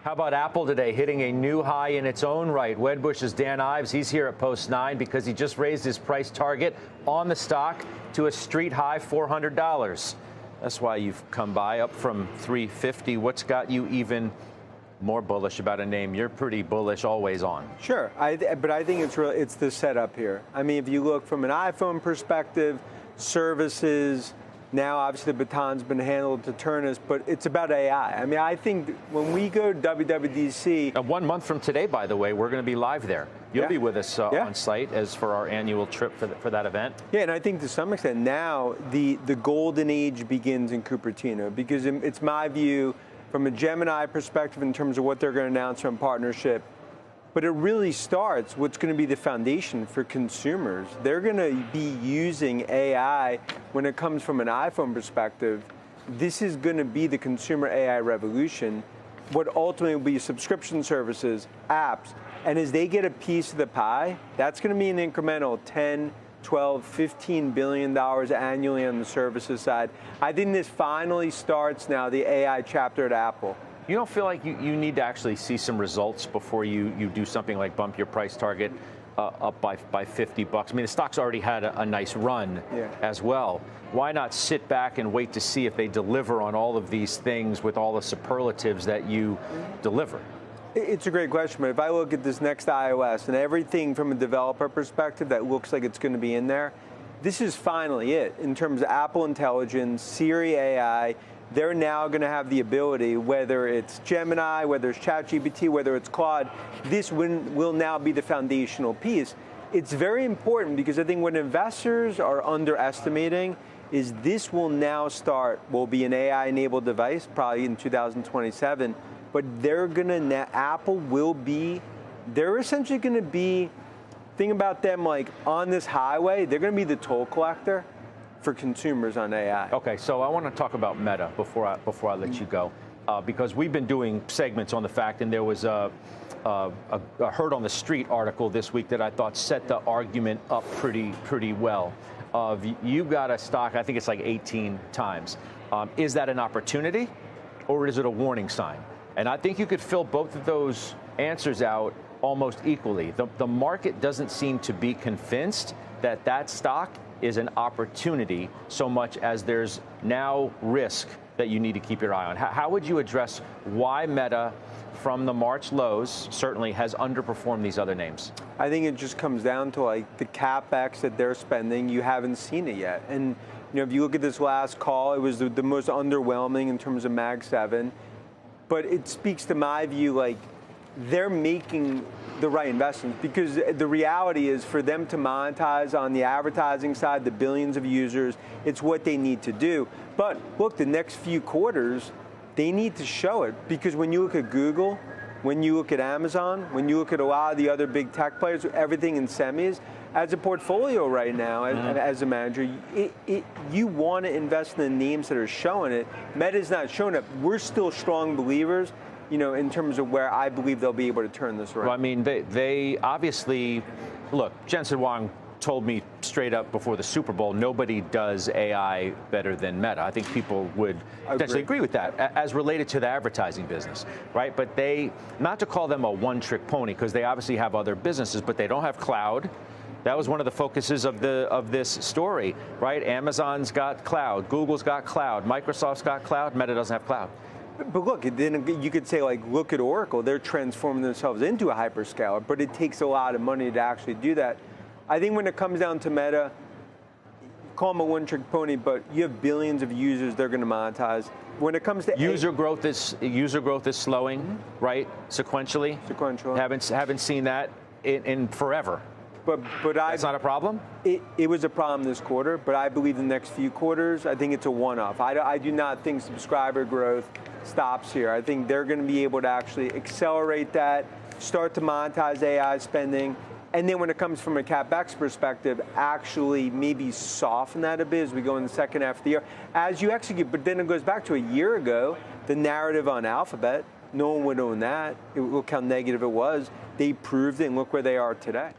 How about Apple today hitting a new high in its own right? Wedbush's Dan Ives, he's here at Post 9 because he just raised his price target on the stock to a street high $400. That's why you've come by, up from $350. What's got you even more bullish about a name? You're pretty bullish always on. Sure, but I think it's the setup here. I mean, if you look from an iPhone perspective, services, now obviously the baton's been handled to Turnus, but it's about AI. I mean, I think when we go to WWDC... 1 month from today, by the way, we're going to be live there. You'll be with us on site as for our annual trip for that event. Yeah, and I think to some extent now the golden age begins in Cupertino, because it's my view from a Gemini perspective in terms of what they're going to announce from partnership. But it really starts what's going to be the foundation for consumers. They're going to be using AI when it comes from an iPhone perspective. This is going to be the consumer AI revolution. What ultimately will be subscription services, apps, and as they get a piece of the pie, that's going to be an incremental 10, 12, $15 billion annually on the services side. I think this finally starts now, the AI chapter at Apple. You don't feel like you need to actually see some results before you do something like bump your price target up by $50? I mean, the stock's already had a nice run as well. Why not sit back and wait to see if they deliver on all of these things with all the superlatives that you deliver? It's a great question, but if I look at this next iOS and everything from a developer perspective that looks like it's going to be in there, this is finally it in terms of Apple Intelligence, Siri AI. They're now going to have the ability, whether it's Gemini, whether it's ChatGPT, whether it's Claude, this will now be the foundational piece. It's very important because I think what investors are underestimating is this will now will be an AI-enabled device, probably in 2027, but Apple will be, they're essentially going to be, think about them like on this highway, they're going to be the toll collector for consumers on AI. Okay, so I want to talk about Meta before I let you go, because we've been doing segments on the fact, and there was a Heard on the Street article this week that I thought set the argument up pretty well. You've got a stock, I think it's like 18 times. Is that an opportunity, or is it a warning sign? And I think you could fill both of those answers out almost equally. The market doesn't seem to be convinced that stock is an opportunity so much as there's now risk that you need to keep your eye on. How would you address why Meta, from the March lows, certainly has underperformed these other names? I think it just comes down to like the CapEx that they're spending. You haven't seen it yet. And you know, if you look at this last call, it was the most underwhelming in terms of Mag 7. But it speaks to my view, like they're making the right investments, because the reality is for them to monetize on the advertising side, the billions of users, it's what they need to do. But look, the next few quarters, they need to show it, because when you look at Google, when you look at Amazon, when you look at a lot of the other big tech players, everything in semis, as a portfolio right now, as a manager, you want to invest in the names that are showing it. Meta's not showing it. We're still strong believers, you know, in terms of where I believe they'll be able to turn this around. Well, I mean, they obviously, look, Jensen Huang told me straight up before the Super Bowl, nobody does AI better than Meta. I think people would potentially agree with that as related to the advertising business, right? But not to call them a one-trick pony, because they obviously have other businesses, but they don't have cloud. That was one of the focuses of this story, right? Amazon's got cloud, Google's got cloud, Microsoft's got cloud, Meta doesn't have cloud. But look, then you could say, like, look at Oracle. They're transforming themselves into a hyperscaler, but it takes a lot of money to actually do that. I think when it comes down to Meta, call them a one-trick pony, but you have billions of users they're going to monetize. When it comes to user growth is slowing, right? Sequentially. Haven't seen that in forever. But that's not a problem? It was a problem this quarter, but I believe the next few quarters, I think it's a one-off. I do not think subscriber growth stops here. I think they're going to be able to actually accelerate that, start to monetize AI spending, and then when it comes from a CapEx perspective, actually maybe soften that a bit as we go in the second half of the year as you execute. But then it goes back to a year ago, the narrative on Alphabet, no one would own that. Look how negative it was. They proved it, and look where they are today.